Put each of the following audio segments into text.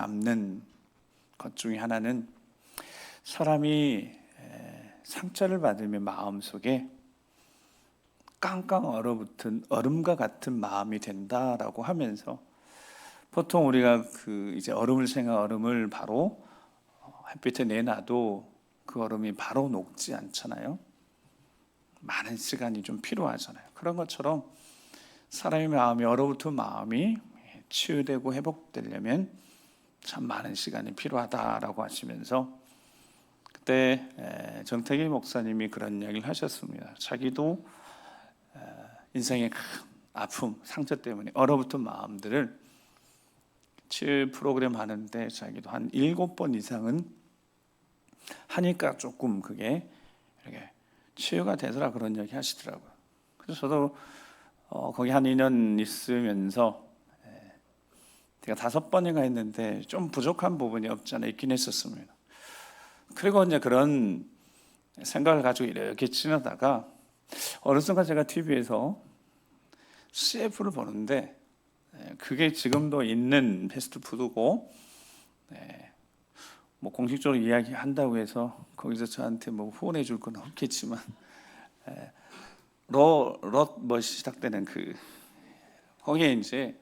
남는 것 중에 하나는 사람이 상처를 받으면 마음속에 깡깡 얼어붙은 얼음과 같은 마음이 된다라고 하면서, 보통 우리가 이제 얼음을 생각 얼음을 바로 햇빛에 내놔도 그 얼음이 바로 녹지 않잖아요. 많은 시간이 좀 필요하잖아요. 그런 것처럼 사람의 마음이, 얼어붙은 마음이 치유되고 회복되려면 참 많은 시간이 필요하다라고 하시면서, 그때 정태기 목사님이 그런 이야기를 하셨습니다. 자기도 인생의 큰 아픔, 상처 때문에 얼어붙은 마음들을 치유 프로그램 하는데 자기도 한 7번 이상은 하니까 조금 그게 이렇게 치유가 되더라, 그런 이야기 하시더라고요. 그래서 저도 거기 한 2년 있으면서 제가 5번인가 했는데 좀 부족한 부분이 없지 않아 있긴 했었습니다. 그리고 이제 그런 생각을 가지고 이렇게 지나다가 어느 순간 제가 TV에서 CF를 보는데, 그게 지금도 있는 패스트푸드고, 뭐 공식적으로 이야기한다고 해서 거기서 저한테 뭐 후원해 줄 건 없겠지만, 뭐 시작되는 거기에 이제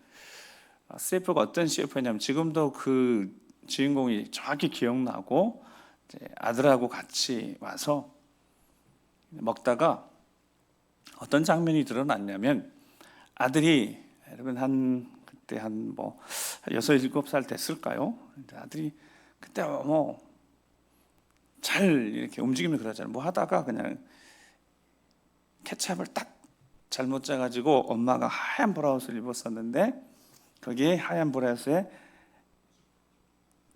CF가 어떤 CF냐면, 지금도 그 주인공이 정확히 기억나고, 이제 아들하고 같이 와서 먹다가 어떤 장면이 드러났냐면, 아들이, 여러분 그때 한 6, 7살 됐을까요? 아들이 그때 뭐 잘 이렇게 움직이면 그러잖아요. 뭐 하다가 그냥 케찹을 딱 잘못 짜가지고, 엄마가 하얀 브라우스를 입었었는데 거기에 하얀 브라우스에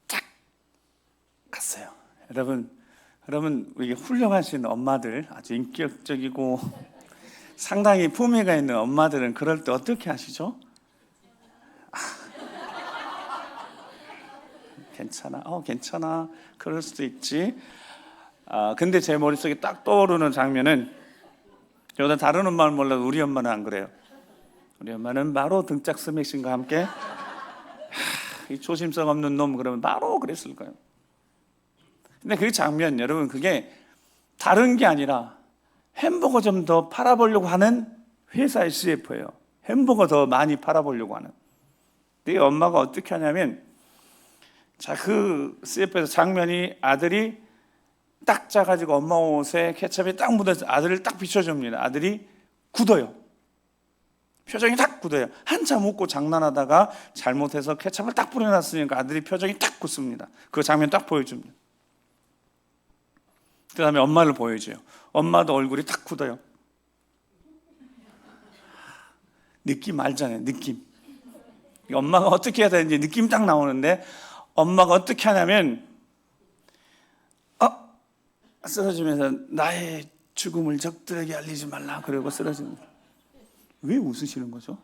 딱 갔어요. 여러분 이게 훌륭하신 엄마들, 아주 인격적이고 상당히 품위가 있는 엄마들은 그럴 때 어떻게 하시죠? 괜찮아, 그럴 수도 있지. 근데 제 머릿속에 딱 떠오르는 장면은, 저보다 다른 엄마는 몰라도 우리 엄마는 안 그래요. 우리 엄마는 바로 등짝 스매싱과 함께 이 조심성 없는 놈 그러면 바로 그랬을 거예요. 근데 그 장면, 여러분, 그게 다른 게 아니라 햄버거 좀 더 팔아보려고 하는 회사의 CF예요. 햄버거 더 많이 팔아보려고 하는. 근데 엄마가 어떻게 하냐면, 자, 그 CF에서 장면이 아들이 딱 짜가지고 엄마 옷에 케첩이 딱 묻어서 아들을 딱 비춰줍니다. 아들이 굳어요. 표정이 딱 굳어요. 한참 웃고 장난하다가 잘못해서 케첩을 딱 뿌려놨으니까 아들이 표정이 딱 굳습니다. 그 장면 딱 보여줍니다. 그 다음에 엄마를 보여줘요. 엄마도 얼굴이 딱 굳어요. 느낌 알잖아요, 느낌. 엄마가 어떻게 해야 되는지 느낌 딱 나오는데, 엄마가 어떻게 하냐면 쓰러지면서 나의 죽음을 적들에게 알리지 말라 그러고 쓰러집니다. 왜 웃으시는 거죠?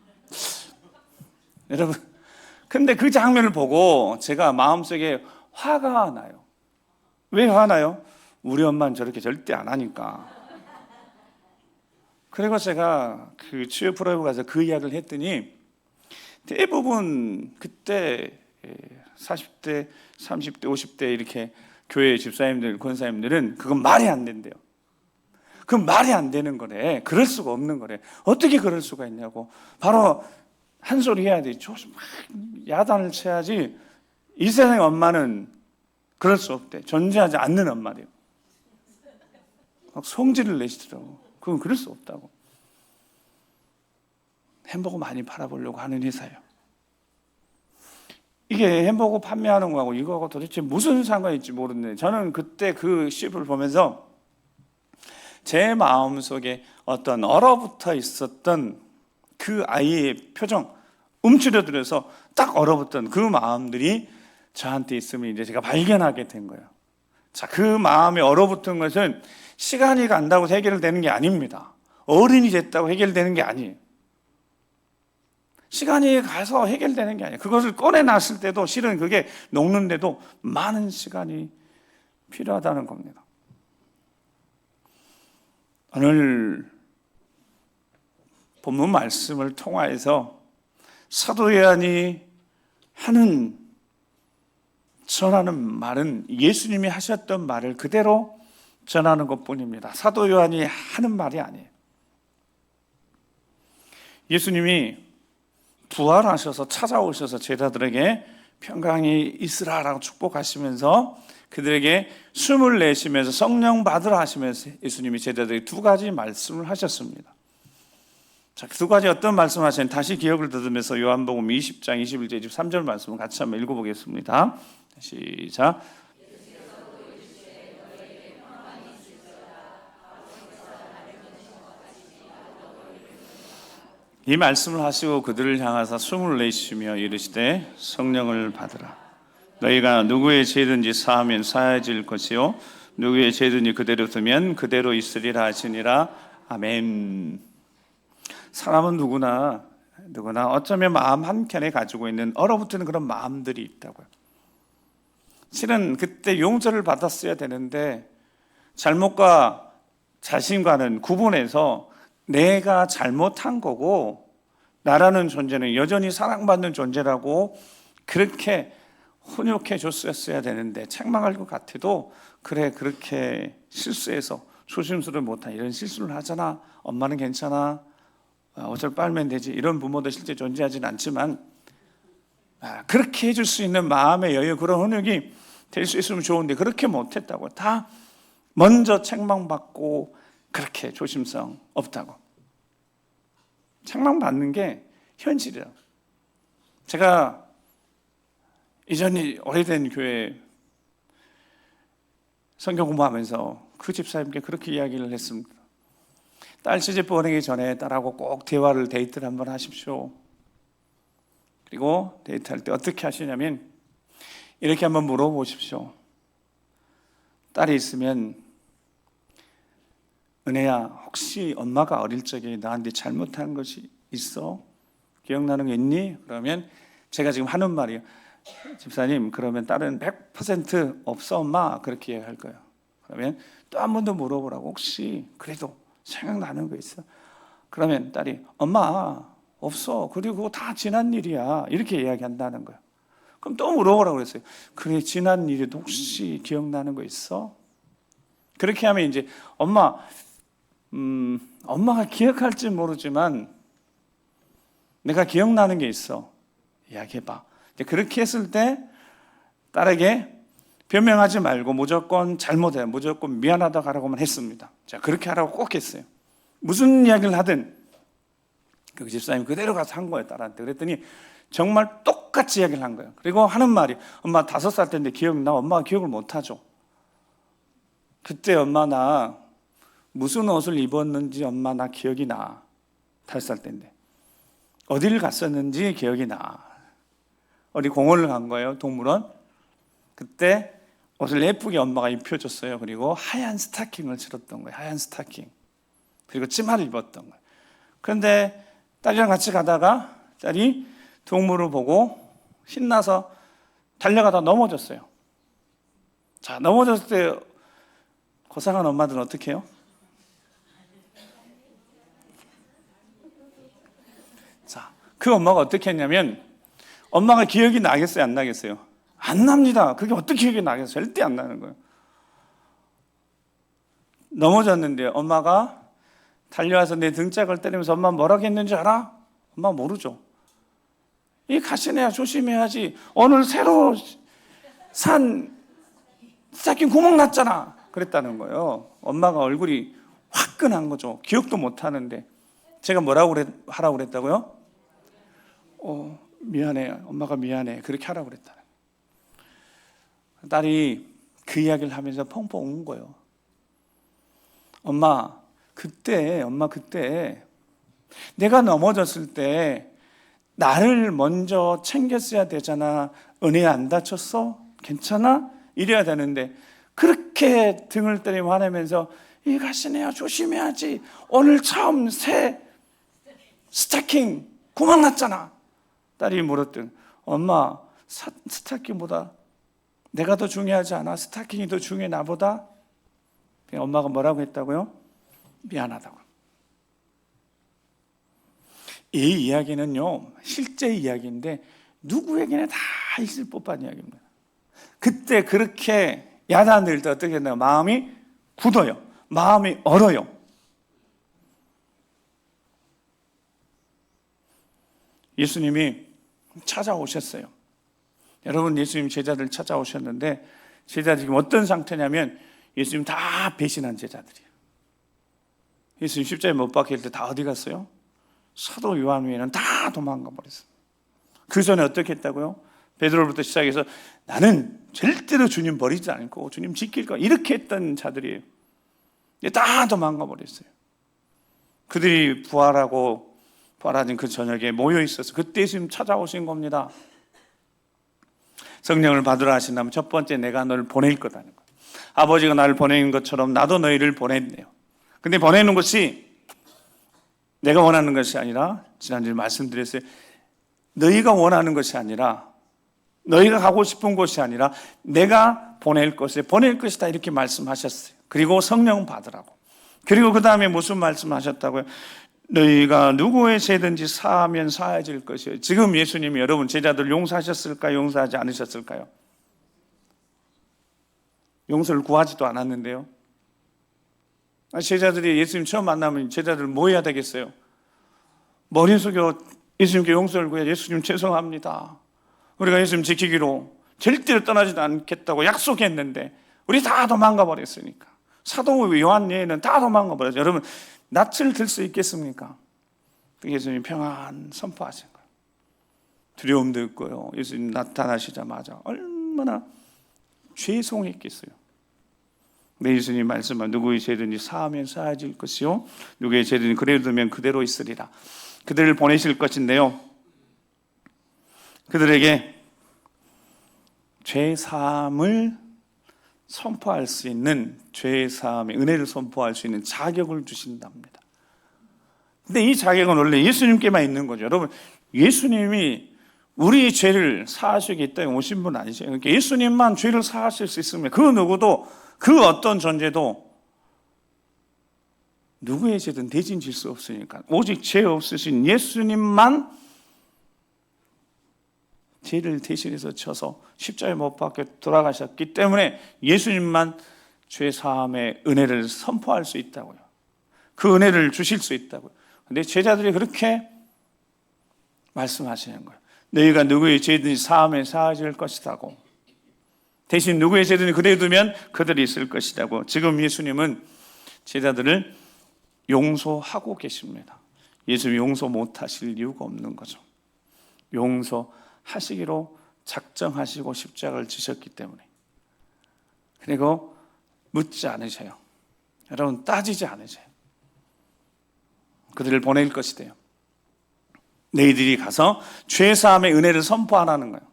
여러분, 근데 그 장면을 보고 제가 마음속에 화가 나요. 왜 화나요? 우리 엄마는 저렇게 절대 안 하니까. 그리고 제가 그 치유 프로그램 가서 그 이야기를 했더니, 대부분 그때 40대, 30대, 50대 이렇게 교회 집사님들, 권사님들은 그건 말이 안 된대요. 그건 말이 안 되는 거래. 그럴 수가 없는 거래. 어떻게 그럴 수가 있냐고. 바로 한 소리 해야 돼. 야단을 쳐야지. 이 세상의 엄마는 그럴 수 없대. 존재하지 않는 엄마래요. 막 성질을 내시더라고. 그건 그럴 수 없다고. 햄버거 많이 팔아보려고 하는 회사예요. 이게 햄버거 판매하는 거하고 이거하고 도대체 무슨 상관이 있지 모르는데, 저는 그때 그 CF를 보면서 제 마음속에 어떤 얼어붙어 있었던 그 아이의 표정, 움츠려들어서 딱 얼어붙던 그 마음들이 저한테 있으면 이제 제가 발견하게 된 거예요. 자, 그 마음에 얼어붙은 것은 시간이 간다고 해결되는 게 아닙니다. 어른이 됐다고 해결되는 게 아니에요. 시간이 가서 해결되는 게 아니에요. 그것을 꺼내놨을 때도 실은 그게 녹는데도 많은 시간이 필요하다는 겁니다. 오늘 본문 말씀을 통하여서 사도 요한이 하는 전하는 말은 예수님이 하셨던 말을 그대로 전하는 것뿐입니다. 사도 요한이 하는 말이 아니에요. 예수님이 부활하셔서 찾아오셔서 제자들에게 평강이 있으라라고 축복하시면서 그들에게 숨을 내쉬면서 성령 받으라 하시면서 예수님이 제자들에게 두 가지 말씀을 하셨습니다. 자, 그 두 가지 어떤 말씀을 하시는지 다시 기억을 더듬으면서 요한복음 20장 21절 23절 말씀을 같이 한번 읽어보겠습니다. 시작. 이 말씀을 하시고 그들을 향하사 숨을 내쉬며 이르시되 성령을 받으라. 너희가 누구의 죄든지 사하면 사해질 것이요 누구의 죄든지 그대로 두면 그대로 있으리라 하시니라. 아멘. 사람은 누구나 어쩌면 마음 한켠에 가지고 있는 얼어붙는 그런 마음들이 있다고요. 실은 그때 용서를 받았어야 되는데 잘못과 자신과는 구분해서 내가 잘못한 거고 나라는 존재는 여전히 사랑받는 존재라고 그렇게 훈육해 줬었어야 되는데 책망할 것 같아도 그래 그렇게 실수해서 조심스러워 못한 이런 실수를 하잖아. 엄마는 괜찮아. 옷을 빨면 되지. 이런 부모도 실제 존재하지는 않지만 그렇게 해줄 수 있는 마음의 여유 그런 훈육이 될 수 있으면 좋은데 그렇게 못했다고. 다 먼저 책망받고 그렇게 조심성 없다고. 책망받는 게 현실이라고. 제가 이전에 오래된 교회 성경 공부하면서 그 집사님께 그렇게 이야기를 했습니다. 딸 시집 보내기 전에 딸하고 꼭 데이트를 한번 하십시오. 그리고 데이트할 때 어떻게 하시냐면 이렇게 한번 물어보십시오. 딸이 있으면 은혜야, 혹시 엄마가 어릴 적에 나한테 잘못한 것이 있어? 기억나는 게 있니? 그러면 제가 지금 하는 말이에요. 집사님, 그러면 딸은 100% 없어 엄마. 그렇게 얘기할 거예요. 그러면 또 한 번 더 물어보라고. 혹시 그래도 생각나는 거 있어? 그러면 딸이 엄마 없어. 그리고 다 지난 일이야. 이렇게 이야기한다는 거예요. 그럼 또 물어보라고 그랬어요. 그래, 지난 일에도 혹시 기억나는 거 있어? 그렇게 하면 이제 엄마가 기억할지 모르지만 내가 기억나는 게 있어. 이야기해봐. 그렇게 했을 때 딸에게 변명하지 말고 무조건 잘못해, 무조건 미안하다고 하라고만 했습니다. 자, 그렇게 하라고 꼭 했어요. 무슨 이야기를 하든 그 집사님 그대로 가서 한 거예요, 딸한테. 그랬더니 정말 똑같이 이야기를 한 거예요. 그리고 하는 말이 엄마 5살 때인데 기억나? 엄마가 기억을 못 하죠. 그때 엄마 나 무슨 옷을 입었는지 엄마 나 기억이 나. 5살 때인데 어디를 갔었는지 기억이 나. 어디 공원을 간 거예요, 동물원. 그때 옷을 예쁘게 엄마가 입혀줬어요. 그리고 하얀 스타킹을 신었던 거예요. 하얀 스타킹. 그리고 치마를 입었던 거예요. 그런데 딸이랑 같이 가다가 딸이 동물을 보고 신나서 달려가다 넘어졌어요. 자, 넘어졌을 때 고상한 엄마들은 어떻게 해요? 자, 그 엄마가 어떻게 했냐면 엄마가 기억이 나겠어요? 안 나겠어요? 안 납니다. 그게 어떻게 기억이 나겠어요? 절대 안 나는 거예요. 넘어졌는데 엄마가 달려와서 내 등짝을 때리면서 엄마 뭐라고 했는지 알아? 엄마 모르죠. 이 가시네야 조심해야지. 오늘 새로 산 스타킹 구멍 났잖아. 그랬다는 거예요. 엄마가 얼굴이 화끈한 거죠. 기억도 못 하는데 제가 뭐라고 하라고 그랬다고요? 미안해. 엄마가 미안해. 그렇게 하라고 그랬다. 딸이 그 이야기를 하면서 펑펑 운 거예요. 엄마 그때 내가 넘어졌을 때 나를 먼저 챙겼어야 되잖아. 은혜 안 다쳤어? 괜찮아? 이래야 되는데 그렇게 등을 때리며 화내면서 이 가시네요 조심해야지. 오늘 처음 새 스타킹 구멍 났잖아. 딸이 물었더니 엄마 스타킹보다 내가 더 중요하지 않아? 스타킹이 더 중요해 나보다? 엄마가 뭐라고 했다고요? 미안하다고. 이 이야기는요 실제 이야기인데 누구에게나 다 있을 법한 이야기입니다. 그때 그렇게 야단들 때 어떻게 했나요? 마음이 굳어요. 마음이 얼어요. 예수님이 찾아오셨어요. 여러분, 예수님 제자들 찾아오셨는데 제자들이 지금 어떤 상태냐면 예수님 다 배신한 제자들이에요. 예수님 십자가에 못 박힐 때 다 어디 갔어요? 사도 요한 외에는 다 도망가 버렸어요. 그 전에 어떻게 했다고요? 베드로부터 시작해서 나는 절대로 주님 버리지 않고 주님 지킬 거야 이렇게 했던 자들이에요. 다 도망가 버렸어요. 그들이 부활하는 그 저녁에 모여 있어서 그때 예수님 찾아오신 겁니다. 성령을 받으라 하신다면 첫 번째 내가 너를 보낼 거다는 거예요. 아버지가 나를 보내는 것처럼 나도 너희를 보냈네요. 근데 보내는 것이 내가 원하는 것이 아니라 지난주에 말씀드렸어요. 너희가 원하는 것이 아니라 너희가 가고 싶은 곳이 아니라 내가 보낼 것이다 이렇게 말씀하셨어요. 그리고 성령 받으라고. 그리고 그 다음에 무슨 말씀하셨다고요? 너희가 누구의 죄든지 사하면 사해질 것이요. 지금 예수님이 여러분 제자들 용서하셨을까요? 용서하지 않으셨을까요? 용서를 구하지도 않았는데요. 제자들이 예수님 처음 만나면 제자들 뭐 해야 되겠어요? 머리 숙여 예수님께 용서를 구해. 예수님 죄송합니다. 우리가 예수님 지키기로 절대로 떠나지도 않겠다고 약속했는데 우리 다 도망가 버렸으니까. 사도 요한 외에는 다 도망가 버렸죠. 여러분 낯을 들 수 있겠습니까? 예수님 평안 선포하신 거예요. 두려움도 있고요. 예수님 나타나시자마자 얼마나 죄송했겠어요. 내 예수님 말씀은 누구의 죄든지 사하면 사해질 것이요 누구의 죄든지 그대로 두면 그대로 있으리라. 그들을 보내실 것인데요, 그들에게 죄사함을 선포할 수 있는 죄사함의 은혜를 선포할 수 있는 자격을 주신답니다. 근데 이 자격은 원래 예수님께만 있는 거죠. 여러분 예수님이 우리의 죄를 사하시기 있다에 오신 분 아니세요? 그러니까 예수님만 죄를 사하실 수 있으면 그 누구도 그 어떤 존재도 누구의 죄든 대신 질 수 없으니까 오직 죄 없으신 예수님만 죄를 대신해서 쳐서 십자가에 못 박혀 돌아가셨기 때문에 예수님만 죄 사함의 은혜를 선포할 수 있다고요. 그 은혜를 주실 수 있다고요. 근데 제자들이 그렇게 말씀하시는 거예요. 너희가 누구의 죄든지 사하면 사해질 것이라고. 대신 누구의 죄든지 그대로 두면 그들이 있을 것이라고. 지금 예수님은 제자들을 용서하고 계십니다. 예수님 용서 못하실 이유가 없는 거죠. 용서하시기로 작정하시고 십자가를 지셨기 때문에. 그리고 묻지 않으세요. 여러분 따지지 않으세요. 그들을 보낼 것이대요. 너희들이 가서 죄사함의 은혜를 선포하라는 거예요.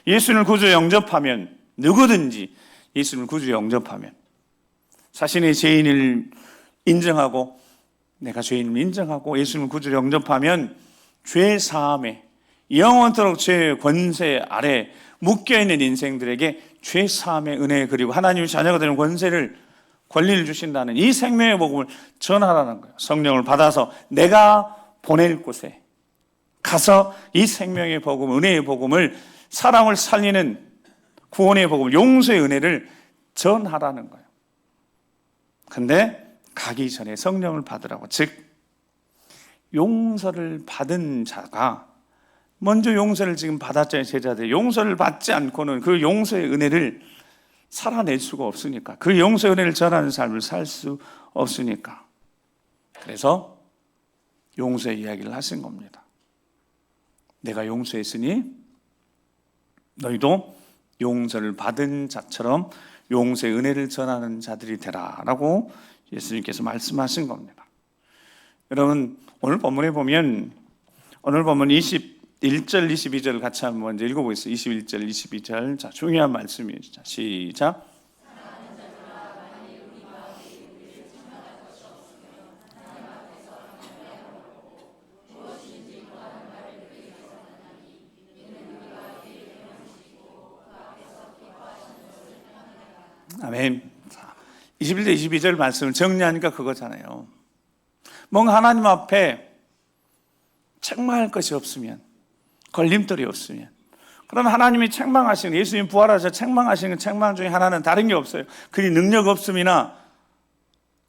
예수님을 구주 영접하면 누구든지 예수님을 구주 영접하면 자신의 죄인을 인정하고 내가 죄인을 인정하고 예수님을 구주 영접하면 죄사함에 영원토록 죄의 권세 아래 묶여있는 인생들에게 죄사함의 은혜 그리고 하나님의 자녀가 되는 권리를 주신다는 이 생명의 복음을 전하라는 거예요. 성령을 받아서 내가 보낼 곳에 가서 이 생명의 복음, 은혜의 복음을 사람을 살리는 구원의 복음, 용서의 은혜를 전하라는 거예요. 근데 가기 전에 성령을 받으라고. 즉 용서를 받은 자가 먼저 용서를 지금 받았잖아요. 제자들 용서를 받지 않고는 그 용서의 은혜를 살아낼 수가 없으니까, 그 용서의 은혜를 전하는 삶을 살 수 없으니까, 그래서 용서의 이야기를 하신 겁니다. 내가 용서했으니 너희도 용서를 받은 자처럼 용서의 은혜를 전하는 자들이 되라라고 예수님께서 말씀하신 겁니다. 여러분 오늘 본문에 보면 오늘 본문 21절 22절 같이 한번 먼저 읽어보겠습니다. 21절 22절 자 중요한 말씀이에요. 자, 시작. 아멘. 21절 22절 말씀을 정리하니까 그거잖아요. 뭔가 하나님 앞에 책망할 것이 없으면, 걸림돌이 없으면, 그럼 하나님이 책망하시는, 예수님 부활하셔서 책망하시는 책망 중에 하나는 다른 게 없어요. 그리 능력 없음이나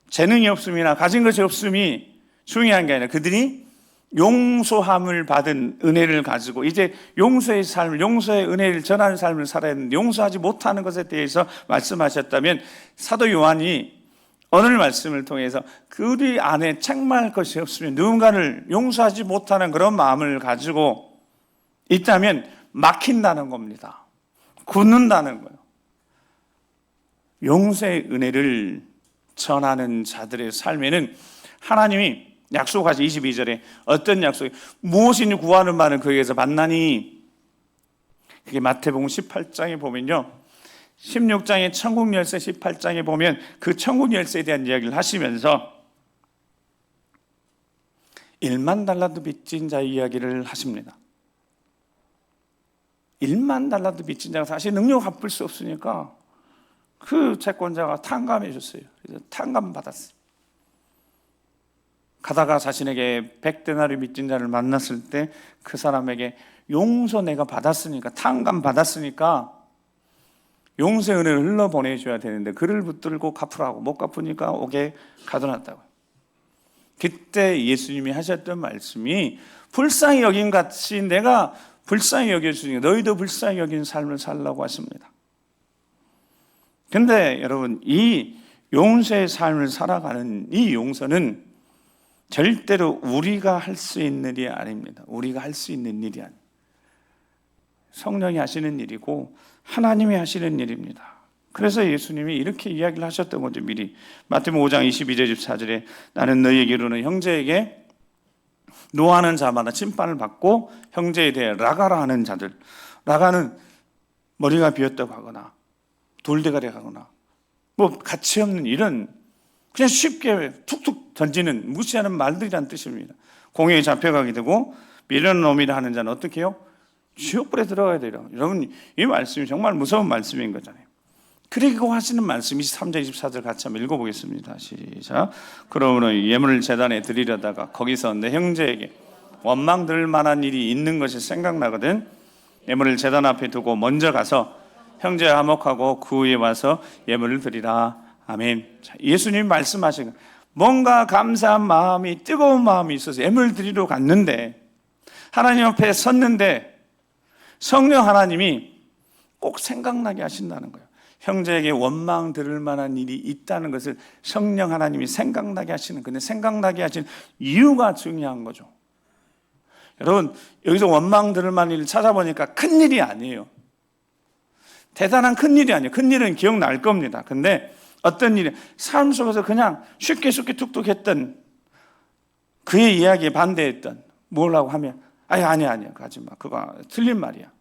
재능이 없음이나 가진 것이 없음이 중요한 게 아니라 그들이 용서함을 받은 은혜를 가지고 이제 용서의 삶을, 용서의 은혜를 전하는 삶을 살아야 하는데 용서하지 못하는 것에 대해서 말씀하셨다면 사도 요한이 오늘 말씀을 통해서 그들 안에 책망할 것이 없으면 누군가를 용서하지 못하는 그런 마음을 가지고 있다면 막힌다는 겁니다. 굳는다는 거예요. 용서의 은혜를 전하는 자들의 삶에는 하나님이 약속하시 22절에 어떤 약속이 무엇이니 구하는 바는 그에게서 받나니, 그게 마태복음 18장에 보면요, 16장에 천국 열쇠, 18장에 보면 그 천국 열쇠에 대한 이야기를 하시면서 1만 달란트 빚진 자 이야기를 하십니다. 1만 달란트 빚진 자가 사실 능력 갚을 수 없으니까 그 채권자가 탕감해 줬어요. 그래서 탕감 받았어요. 가다가 자신에게 100데나리 빚진 자를 만났을 때 그 사람에게 용서 내가 받았으니까, 탕감 받았으니까 용서의 은혜를 흘러보내줘야 되는데 그를 붙들고 갚으라고, 못 갚으니까 옥에 가둬놨다고요. 그때 예수님이 하셨던 말씀이 불쌍히 여긴 같이 내가 불쌍히 여겨주니까 너희도 불쌍히 여긴 삶을 살라고 하십니다. 근데 여러분, 이 용서의 삶을 살아가는 이 용서는 절대로 우리가 할 수 있는 일이 아닙니다. 우리가 할 수 있는 일이 아닙니다. 성령이 하시는 일이고 하나님이 하시는 일입니다. 그래서 예수님이 이렇게 이야기를 하셨던 거죠. 미리 마태복음 5장 22절 24절에 나는 너희에게로는 형제에게 노하는 자마다 심판을 받고 형제에 대해 라가라 하는 자들, 라가는 머리가 비었다고 하거나 돌대가리 하거나 뭐 가치 없는 이런 그냥 쉽게 툭툭 던지는 무시하는 말들이란 뜻입니다. 공회에 잡혀가게 되고 미련한 놈이라 하는 자는 어떻게 해요? 지옥불에 들어가야 돼요. 여러분, 이 말씀이 정말 무서운 말씀인 거잖아요. 그리고 하시는 말씀 23절 24절 같이 한번 읽어보겠습니다. 시작. 그러므로 예물을 제단에 드리려다가 거기서 내 형제에게 원망 들을 만한 일이 있는 것이 생각나거든 예물을 제단 앞에 두고 먼저 가서 형제와 화목하고 그 후에 와서 예물을 드리라. 아멘. 자, 예수님이 말씀하신 뭔가 감사한 마음이, 뜨거운 마음이 있어서 예물을 드리러 갔는데 하나님 앞에 섰는데 성령 하나님이 꼭 생각나게 하신다는 거예요. 형제에게 원망 들을 만한 일이 있다는 것을 성령 하나님이 생각나게 하시는, 근데 생각나게 하시는 이유가 중요한 거죠. 여러분, 여기서 원망 들을 만한 일을 찾아보니까 큰 일이 아니에요. 대단한 큰 일이 아니에요. 큰 일은 기억날 겁니다. 근데 어떤 일이 삶 속에서 그냥 쉽게 툭툭 했던 그의 이야기에 반대했던 뭐라고 하면 아니야 가지 마, 그거 틀린 말이야.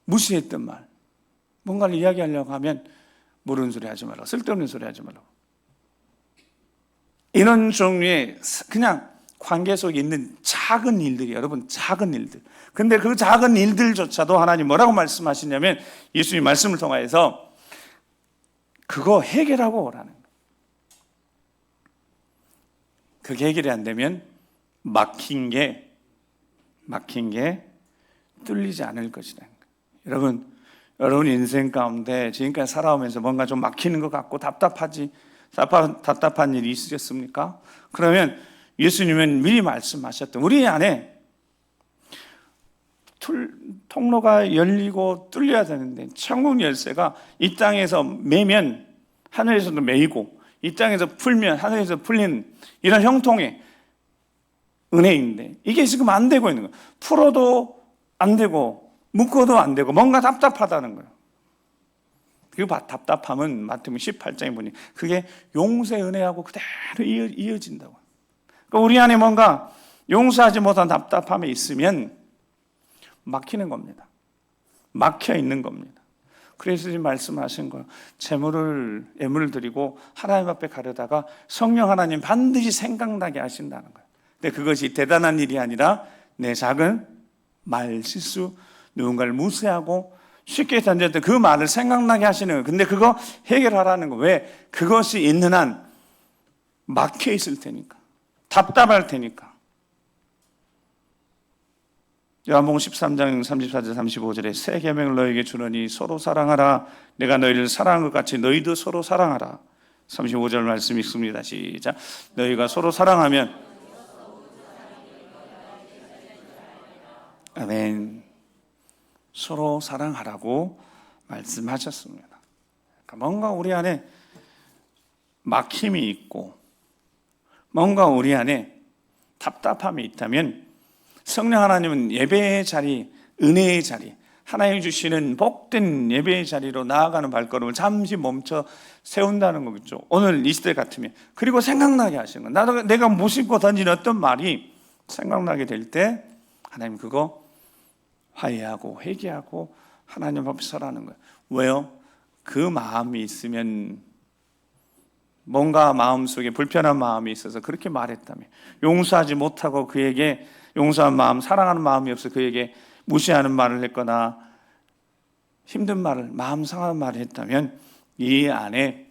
무시했던 말, 뭔가를 이야기하려고 하면 모르는 소리 하지 말라고, 쓸데없는 소리 하지 말라고, 이런 종류의 그냥 관계 속에 있는 작은 일들이, 여러분, 작은 일들. 근데 그 작은 일들조차도 하나님 뭐라고 말씀하시냐면 예수님 말씀을 통해서 그거 해결하고 오라는 거예요. 그게 해결이 안 되면 막힌 게 뚫리지 않을 것이라는 거예요. 여러분 인생 가운데 지금까지 살아오면서 뭔가 좀 막히는 것 같고 답답한 일이 있으셨습니까? 그러면 예수님은 미리 말씀하셨던 우리 안에 통로가 열리고 뚫려야 되는데 천국 열쇠가 이 땅에서 매면 하늘에서도 매이고 이 땅에서 풀면 하늘에서 풀린 이런 형통의 은혜인데 이게 지금 안 되고 있는 거예요. 풀어도 안 되고 묶어도 안 되고 뭔가 답답하다는 거예요. 그 답답함은 마태복음 18장에 보니 그게 용서의 은혜하고 그대로 이어진다고. 그러니까 우리 안에 뭔가 용서하지 못한 답답함이 있으면 막히는 겁니다. 막혀 있는 겁니다. 그래서 지금 말씀하신 거예요. 예물을 드리고 하나님 앞에 가려다가 성령 하나님 반드시 생각나게 하신다는 거예요. 근데 그것이 대단한 일이 아니라 내 작은 말 실수, 누군가를 무시하고 쉽게 던졌던 그 말을 생각나게 하시는 거예요. 근데 그거 해결하라는 거예요. 왜? 그것이 있는 한 막혀 있을 테니까, 답답할 테니까. 요한복음 13장 34절 35절에 새 계명을 너희에게 주노니 서로 사랑하라. 내가 너희를 사랑한 것 같이 너희도 서로 사랑하라. 35절 말씀 읽습니다. 시작. 너희가 서로 사랑하면 아멘. 서로 사랑하라고 말씀하셨습니다. 그러니까 뭔가 우리 안에 막힘이 있고 뭔가 우리 안에 답답함이 있다면 성령 하나님은 예배의 자리, 은혜의 자리, 하나님 주시는 복된 예배의 자리로 나아가는 발걸음을 잠시 멈춰 세운다는 거겠죠. 오늘 이 시대 같으면. 그리고 생각나게 하시는 거예요. 내가 무심코 던진 어떤 말이 생각나게 될 때 하나님 그거 화해하고 회개하고 하나님 앞에 서라는 거예요. 왜요? 그 마음이 있으면 뭔가 마음속에 불편한 마음이 있어서 그렇게 말했다며 용서하지 못하고 그에게 용서한 마음, 사랑하는 마음이 없어 그에게 무시하는 말을 했거나 힘든 말을, 마음 상하는 말을 했다면 이 안에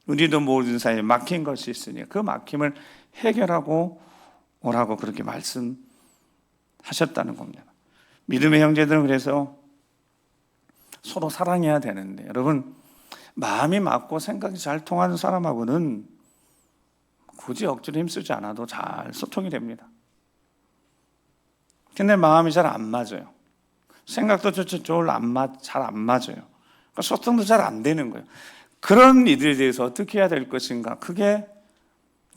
우리도 모든 사이에 막힌 것이 있으니 그 막힘을 해결하고 오라고 그렇게 말씀하셨다는 겁니다. 믿음의 형제들은 그래서 서로 사랑해야 되는데 여러분 마음이 맞고 생각이 잘 통하는 사람하고는 굳이 억지로 힘쓰지 않아도 잘 소통이 됩니다. 근데 마음이 잘 안 맞아요. 생각도 잘 안 맞아요. 그러니까 소통도 잘 안 되는 거예요. 그런 이들에 대해서 어떻게 해야 될 것인가? 그게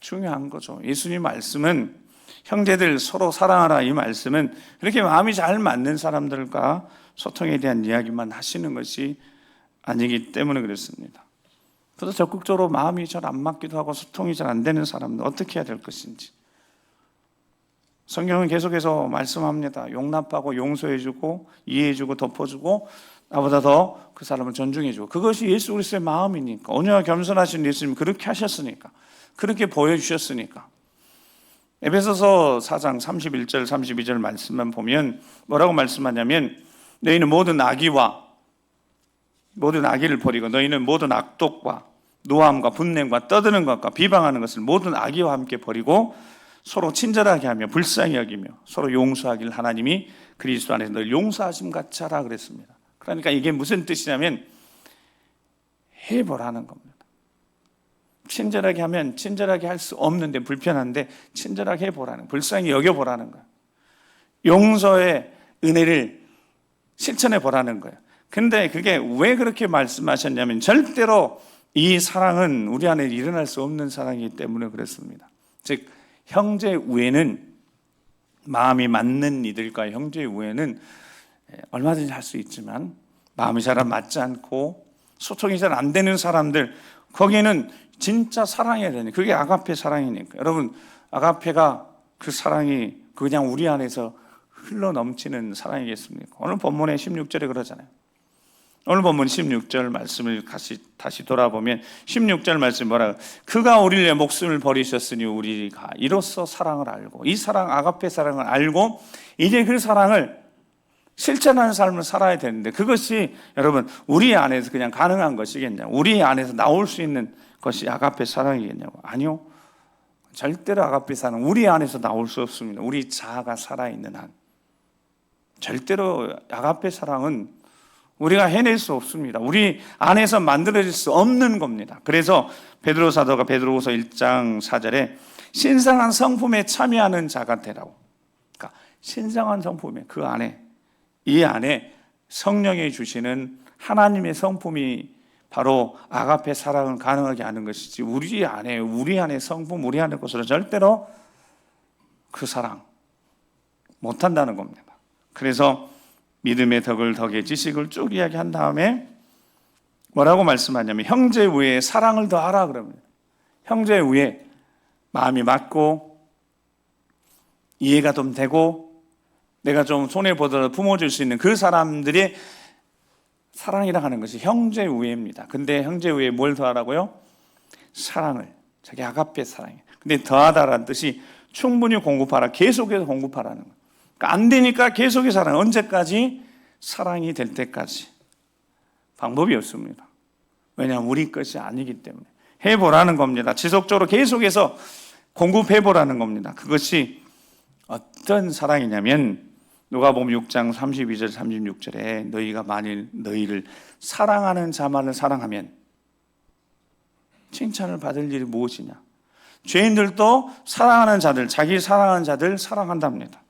중요한 거죠. 예수님 말씀은 형제들 서로 사랑하라 이 말씀은 이렇게 마음이 잘 맞는 사람들과 소통에 대한 이야기만 하시는 것이 아니기 때문에 그렇습니다. 그래서 적극적으로 마음이 잘 안 맞기도 하고 소통이 잘 안 되는 사람들 어떻게 해야 될 것인지 성경은 계속해서 말씀합니다. 용납하고 용서해주고 이해해주고 덮어주고 나보다 더 그 사람을 존중해주고 그것이 예수 그리스도의 마음이니까 온유와 겸손하신 예수님 그렇게 하셨으니까 그렇게 보여주셨으니까 에베소서 4장 31절 32절 말씀만 보면 뭐라고 말씀하냐면 너희는 모든 악의를 버리고 너희는 모든 악독과 노함과 분냄과 떠드는 것과 비방하는 것을 모든 악의와 함께 버리고 서로 친절하게 하며 불쌍히 여기며 서로 용서하길 하나님이 그리스도 안에서 널 용서하심 같이 하라 그랬습니다. 그러니까 이게 무슨 뜻이냐면 해보라는 겁니다. 친절하게 하면 친절하게 할 수 없는데 불편한데 친절하게 해보라는 불쌍히 여겨보라는 거예요. 용서의 은혜를 실천해 보라는 거예요. 근데 그게 왜 그렇게 말씀하셨냐면 절대로 이 사랑은 우리 안에 일어날 수 없는 사랑이기 때문에 그렇습니다. 즉 형제 우애는 마음이 맞는 이들과 형제 우애는 얼마든지 할 수 있지만 마음이 잘 맞지 않고 소통이 잘 안 되는 사람들 거기에는 진짜 사랑해야 되는 그게 아가페 사랑이니까 여러분 아가페가 그 사랑이 그냥 우리 안에서 흘러 넘치는 사랑이겠습니까? 오늘 본문의 16절에 그러잖아요. 오늘 본문 16절 말씀을 다시 돌아보면 16절 말씀 뭐라고 그가 우리를 위해 목숨을 버리셨으니 우리가 이로써 사랑을 알고 이 사랑 아가페 사랑을 알고 이제 그 사랑을 실천하는 삶을 살아야 되는데 그것이 여러분 우리 안에서 그냥 가능한 것이겠냐 우리 안에서 나올 수 있는 것이 아가페 사랑이겠냐고 아니요 절대로 아가페 사랑 우리 안에서 나올 수 없습니다. 우리 자아가 살아있는 한 절대로 아가페 사랑은 우리가 해낼 수 없습니다. 우리 안에서 만들어질 수 없는 겁니다. 그래서 베드로 사도가 베드로후서 1장 4절에 신성한 성품에 참여하는 자가 되라고. 그러니까 신성한 성품에 그 안에 이 안에 성령이 주시는 하나님의 성품이 바로 아가페 사랑을 가능하게 하는 것이지 우리 안에 성품 우리 안의 것으로 절대로 그 사랑 못한다는 겁니다. 그래서 믿음의 덕의 지식을 쭉 이야기한 다음에 뭐라고 말씀하냐면 형제 우애에 사랑을 더하라 그럽니다. 형제 우애 마음이 맞고 이해가 좀 되고 내가 좀 손해보더라도 품어줄 수 있는 그 사람들의 사랑이라 하는 것이 형제 우애입니다. 근데 형제 우애에 뭘 더하라고요? 사랑을 자기 아가페 사랑이에요. 근데 더하다라는 뜻이 충분히 공급하라 계속해서 공급하라는 거예요. 그러니까 안 되니까 계속해서 사랑 언제까지? 사랑이 될 때까지 방법이 없습니다. 왜냐하면 우리 것이 아니기 때문에 해보라는 겁니다. 지속적으로 계속해서 공급해보라는 겁니다. 그것이 어떤 사랑이냐면 누가복음 6장 32절 36절에 너희가 만일 너희를 사랑하는 자만을 사랑하면 칭찬을 받을 일이 무엇이냐? 죄인들도 사랑하는 자들, 자기 사랑하는 자들 사랑한답니다.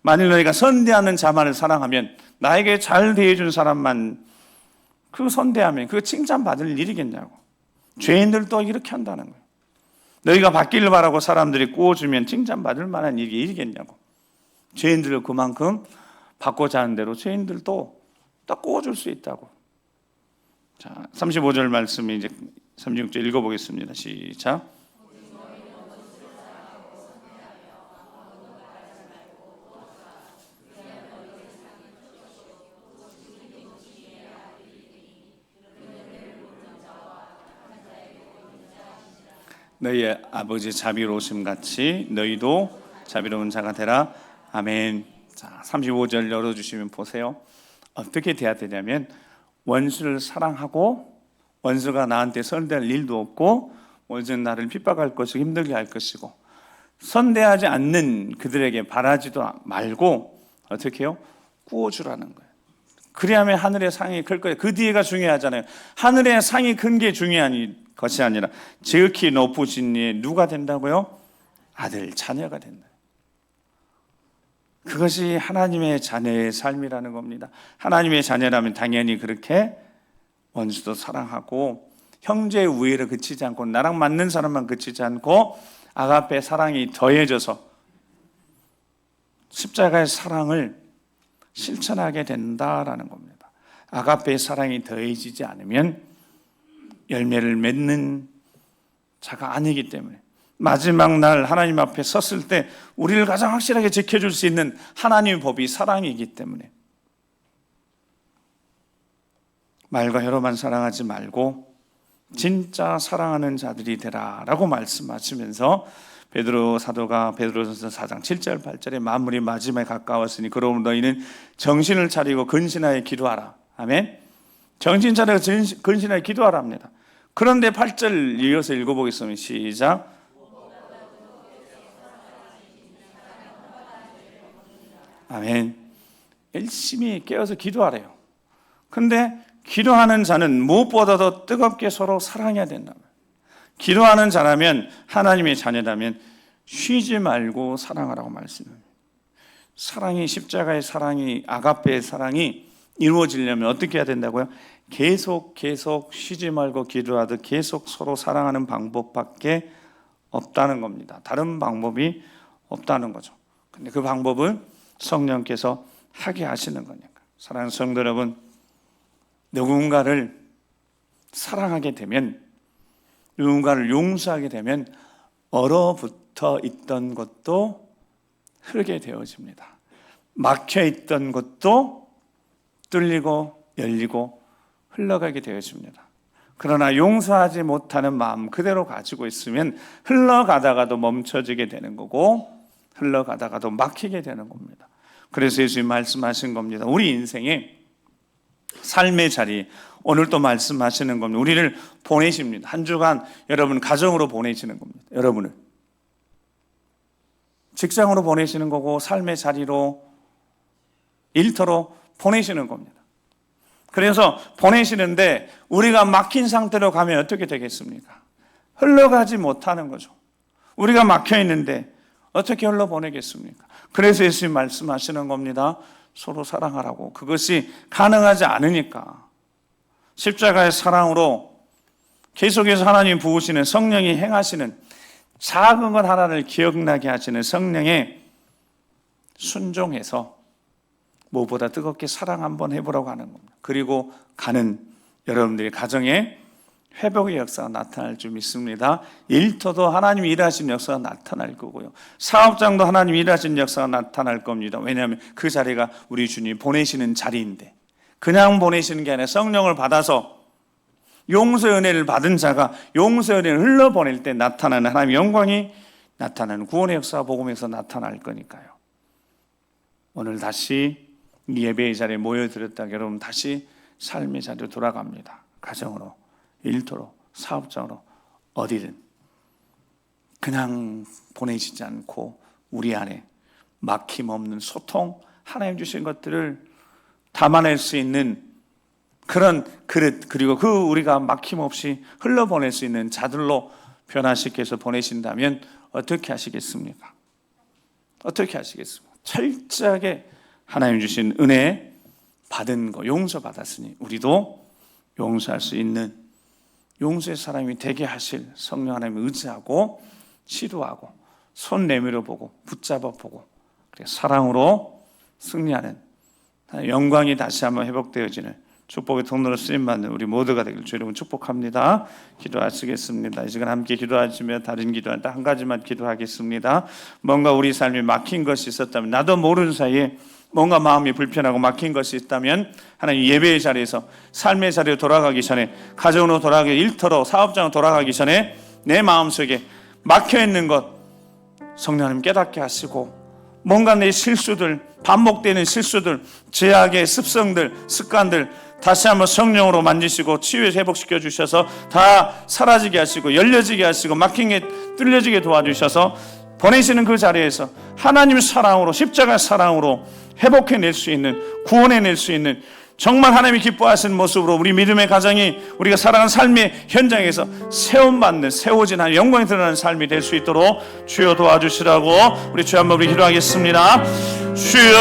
만일 너희가 선대하는 자만을 사랑하면, 나에게 잘 대해준 사람만 그 선대하면 그 칭찬받을 일이겠냐고. 죄인들도 이렇게 한다는 거예요. 너희가 받기를 바라고 사람들이 꾸어주면 칭찬받을 만한 일이겠냐고. 죄인들을 그만큼 받고자 하는 대로 죄인들도 딱 꾸어줄 수 있다고. 자, 35절 말씀이 이제 36절 읽어보겠습니다. 시작. 너희의 아버지 자비로우심 같이 너희도 자비로운 자가 되라. 아멘. 자, 35절 열어주시면 보세요. 어떻게 돼야 되냐면, 원수를 사랑하고 원수가 나한테 선대할 일도 없고 원수는 나를 핍박할 것이고 힘들게 할 것이고, 선대하지 않는 그들에게 바라지도 말고 어떻게 해요? 구워주라는 거예요. 그래야만 하늘의 상이 클 거예요. 그 뒤에가 중요하잖아요. 하늘의 상이 큰 게 중요한 것이 아니라 지극히 높으신 이의 누가 된다고요? 아들, 자녀가 된다. 그것이 하나님의 자녀의 삶이라는 겁니다. 하나님의 자녀라면 당연히 그렇게 원수도 사랑하고 형제의 우애를 그치지 않고 나랑 맞는 사람만 그치지 않고 아가페 사랑이 더해져서 십자가의 사랑을 실천하게 된다라는 겁니다. 아가페의 사랑이 더해지지 않으면 열매를 맺는 자가 아니기 때문에, 마지막 날 하나님 앞에 섰을 때 우리를 가장 확실하게 지켜줄 수 있는 하나님의 법이 사랑이기 때문에 말과 혀로만 사랑하지 말고 진짜 사랑하는 자들이 되라라고 말씀하시면서 베드로 사도가 베드로전서 4장 7절 8절에 마무리 마지막에 가까웠으니 그러므로 너희는 정신을 차리고 근신하여 기도하라. 아멘. 정신 차리고 근신하여 기도하라 합니다. 그런데 8절 이어서 읽어보겠습니다. 시작. 아멘. 열심히 깨어서 기도하래요. 근데 기도하는 자는 무엇보다도 뜨겁게 서로 사랑해야 된다. 기도하는 자라면, 하나님의 자녀라면 쉬지 말고 사랑하라고 말씀합니다. 사랑이, 십자가의 사랑이, 아가페의 사랑이 이루어지려면 어떻게 해야 된다고요? 계속 쉬지 말고 기도하듯 계속 서로 사랑하는 방법밖에 없다는 겁니다. 다른 방법이 없다는 거죠. 근데 그 방법을 성령께서 하게 하시는 거니까. 사랑하는 성도 여러분, 누군가를 사랑하게 되면, 누군가를 용서하게 되면 얼어붙어 있던 것도 흐르게 되어집니다. 막혀 있던 것도 뚫리고 열리고 흘러가게 되어집니다. 그러나 용서하지 못하는 마음 그대로 가지고 있으면 흘러가다가도 멈춰지게 되는 거고, 흘러가다가도 막히게 되는 겁니다. 그래서 예수님 말씀하신 겁니다. 우리 인생에 삶의 자리, 오늘 또 말씀하시는 겁니다. 우리를 보내십니다. 한 주간 여러분 가정으로 보내시는 겁니다. 여러분을 직장으로 보내시는 거고, 삶의 자리로, 일터로 보내시는 겁니다. 그래서 보내시는데 우리가 막힌 상태로 가면 어떻게 되겠습니까? 흘러가지 못하는 거죠. 우리가 막혀 있는데 어떻게 흘러보내겠습니까? 그래서 예수님 말씀하시는 겁니다. 서로 사랑하라고. 그것이 가능하지 않으니까 십자가의 사랑으로 계속해서 하나님 부으시는, 성령이 행하시는 작은 것 하나를 기억나게 하시는 성령에 순종해서 무엇보다 뜨겁게 사랑 한번 해보라고 하는 겁니다. 그리고 가는 여러분들의 가정에 회복의 역사가 나타날 줄 믿습니다. 일터도 하나님이 일하신 역사가 나타날 거고요. 사업장도 하나님이 일하신 역사가 나타날 겁니다. 왜냐하면 그 자리가 우리 주님이 보내시는 자리인데, 그냥 보내시는 게 아니라 성령을 받아서 용서의 은혜를 받은 자가 용서의 은혜를 흘러보낼 때 나타나는 하나님의 영광이 나타나는 구원의 역사가 복음에서 나타날 거니까요. 오늘 다시 이 예배의 자리에 모여드렸다 여러분 다시 삶의 자리로 돌아갑니다. 가정으로, 일터로, 사업장으로, 어디든 그냥 보내지지 않고 우리 안에 막힘없는 소통, 하나님 주신 것들을 담아낼 수 있는 그런 그릇, 그리고 우리가 막힘없이 흘러보낼 수 있는 자들로 변화시켜서 보내신다면 어떻게 하시겠습니까? 어떻게 하시겠습니까? 철저하게 하나님 주신 은혜 받은 거, 용서받았으니 우리도 용서할 수 있는 용서의 사람이 되게 하실 성령 하나님을 의지하고 시도하고 손 내밀어 보고 붙잡아 보고 사랑으로 승리하는 영광이 다시 한번 회복되어지는 축복의 통로로 쓰임받는 우리 모두가 되길 주 여러분 축복합니다. 기도하시겠습니다. 이 시간 함께 기도하시며 다른 기도할 때 한 가지만 기도하겠습니다. 뭔가 우리 삶에 막힌 것이 있었다면, 나도 모르는 사이에 뭔가 마음이 불편하고 막힌 것이 있다면 하나님 예배의 자리에서 삶의 자리로 돌아가기 전에, 가정으로 돌아가기, 일터로 사업장으로 돌아가기 전에 내 마음속에 막혀있는 것 성령 하나님 깨닫게 하시고, 뭔가 내 실수들, 반복되는 실수들, 죄악의 습성들, 습관들 다시 한번 성령으로 만지시고 치유해서 회복시켜 주셔서 다 사라지게 하시고 열려지게 하시고 막힌 게 뚫려지게 도와주셔서 보내시는 그 자리에서 하나님의 사랑으로, 십자가 사랑으로 회복해낼 수 있는, 구원해낼 수 있는 정말 하나님이 기뻐하시는 모습으로 우리 믿음의 가정이, 우리가 살아가는 삶의 현장에서 세움받는, 세워진 하나님 영광이 드러나는 삶이 될 수 있도록 주여 도와주시라고 우리 주여 한번 우리 기도하겠습니다. 주여,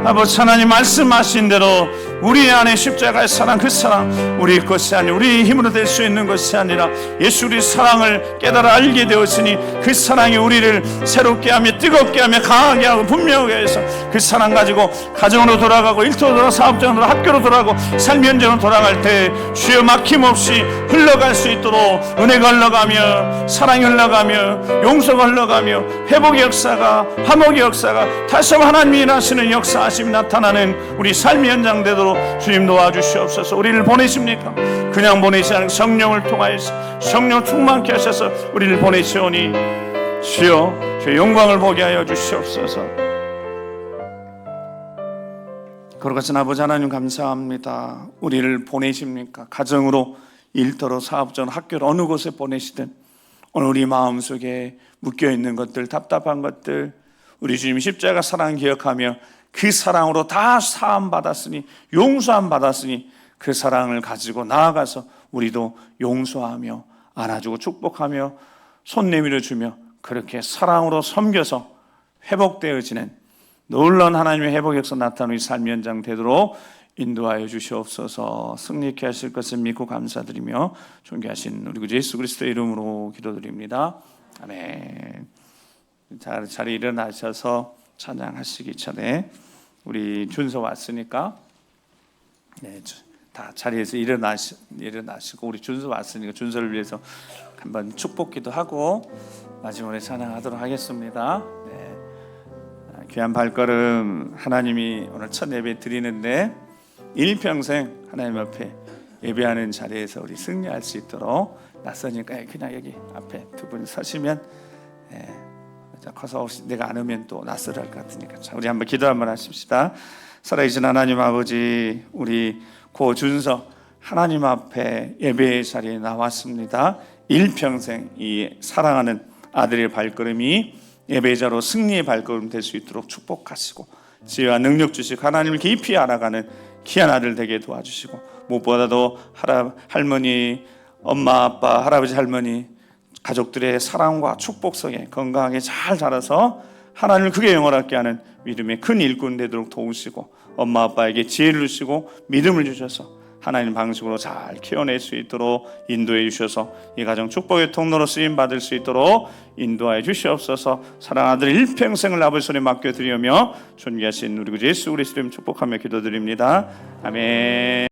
아버지 하나님 말씀하신 대로 우리 안에 십자가의 사랑, 그 사랑 우리 것이 아니라 우리 힘으로 될 수 있는 것이 아니라 예수 우리 사랑을 깨달아 알게 되었으니 그 사랑이 우리를 새롭게 하며 뜨겁게 하며 강하게 하고 분명하게 해서 그 사랑 가지고 가정으로 돌아가고 일터로 돌아가고 사업장으로 학교로 돌아가고 삶의 현장으로 돌아갈 때 주여 막힘없이 흘러갈 수 있도록 은혜가 흘러가며 사랑이 흘러가며 용서가 흘러가며 회복의 역사가, 화목의 역사가 다시 한번 하나님이 일하시는 역사하심이 나타나는 우리 삶의 현장 되도록 주님 도와주시옵소서. 우리를 보내십니까? 그냥 보내지 않고 성령을 통하여서 성령 충만케 하셔서 우리를 보내시오니 주여 주의 영광을 보게 하여 주시옵소서. 거룩하신 아버지 하나님 감사합니다. 우리를 보내십니까? 가정으로, 일터로, 사업적으로, 학교로 어느 곳에 보내시든 오늘 우리 마음속에 묶여있는 것들, 답답한 것들 우리 주님 십자가 사랑 기억하며 그 사랑으로 다 사함 받았으니, 용서함 받았으니 그 사랑을 가지고 나아가서 우리도 용서하며 안아주고 축복하며 손 내밀어 주며 그렇게 사랑으로 섬겨서 회복되어지는 놀라운 하나님의 회복 역사 나타나는 삶 현장 되도록 인도하여 주시옵소서. 승리케 하실 것을 믿고 감사드리며 존귀하신 우리 구 예수 그리스도의 이름으로 기도드립니다. 아멘. 자리에 일어나셔서 찬양하시기 전에 우리 준서 왔으니까 다 자리에서 일어나시고 우리 준서 왔으니까 준서를 위해서 한번 축복기도 하고 마지막에 찬양하도록 하겠습니다. 귀한 발걸음 하나님이 오늘 첫 예배 드리는데 일평생 하나님 앞에 예배하는 자리에서 우리 승리할 수 있도록, 낯서니까 그냥 여기 앞에 두 분 서시면 커서 내가 안 오면 또 낯설할 것 같으니까. 자, 우리 한번 기도 한번 하십시다. 살아계신 하나님 아버지, 우리 고준서 하나님 앞에 예배의 자리에 나왔습니다. 일평생 이 사랑하는 아들의 발걸음이 예배자로 승리의 발걸음 될 수 있도록 축복하시고 지혜와 능력 주시고 하나님을 깊이 알아가는 귀한 아들 되게 도와주시고, 무엇보다도 할머니, 엄마, 아빠, 할아버지, 할머니 가족들의 사랑과 축복 속에 건강하게 잘 자라서 하나님을 크게 영원하게 하는 믿음의 큰 일꾼 되도록 도우시고, 엄마 아빠에게 지혜를 주시고 믿음을 주셔서 하나님 방식으로 잘 키워낼 수 있도록 인도해 주셔서 이 가정 축복의 통로로 쓰임 받을 수 있도록 인도하여 주시옵소서. 사랑하는 아들 일평생을 아버지 손에 맡겨드리며 존귀하신 우리 구 예수 그리스도 이름 축복하며 기도드립니다. 아멘.